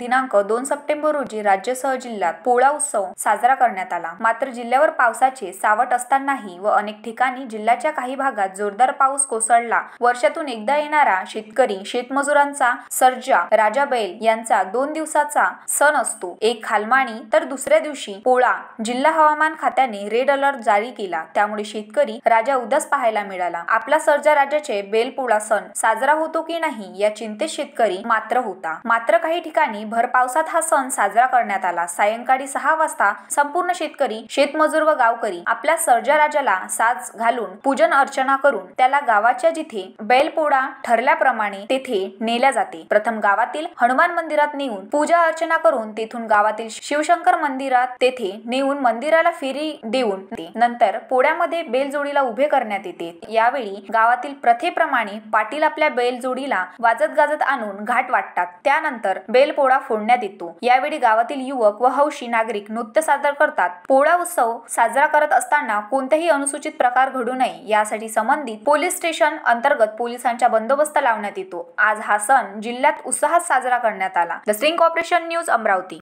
दिनांक 2 सप्टेंबर रोजी राज्यासह जिल्ह्यात पोळा उत्सव साजरा करण्यात आला। मात्र जिल्ह्यावर पावसाचे सावट असतानाही व अनेक ठिकाणी जिल्ह्याच्या काही भागात जोरदार पाऊस कोसळला। वर्षातून एकदा येणारा शेतकरी शेतमजुरांचा सर्जा राजा बैल यांचा 2 दिवसाचा सण असतो, एक खालमाणी तर दुसऱ्या दिवशी पोळा। जिल्हा हवामान खात्याने रेड अलर्ट जारी केला, त्यामुळे शेतकरी राजा उदास पाहायला मिळाला। आपला सर्जा राजाचे बैलपोळा सण साजरा होतो की नाही या चिंतेत शेतकरी मात्र होता। मात्र काही ठिकाणी भर पावसात हा सण साजरा करण्यात आला। सायंकाळी 6 वाजता संपूर्ण शेतकरी, शेतमजूर व गावकरी आपल्या सर्जा राजाला साज घालून पूजन अर्चना करून त्याला गावाच्या जिथे बैलपोळा ठरल्याप्रमाणे तेथे नेल्या जाते। प्रथम गावातील हनुमान मंदिरात नेऊन पूजा अर्चना करून तेथून गावातील शिवशंकर मंदिरात तेथे नेऊन मंदिराला फेरी देऊन नंतर पोळ्यामध्ये बैलजोडीला उभे करण्यात येते। यावेळी गावातील प्रथेप्रमाणे पाटील आपल्या बैलजोडीला वाजत गाजत आणून घाट वाटतात, त्यानंतर बैलपोळा फोडण्यात येतो। यावेळी गावातील युवक व हौशी नागरिक नृत्य सादर करतात। पोळा उत्सव साजरा करत असताना कोणतेही अनुचित प्रकार घडू नये यासाठी संबंधित पोलीस स्टेशन अंतर्गत पोलिसांचा बंदोबस्त लावण्यात येतो। आज हा सण जिल्ह्यात उत्साहात साजरा करण्यात आला। The sting corporation news, Amravati.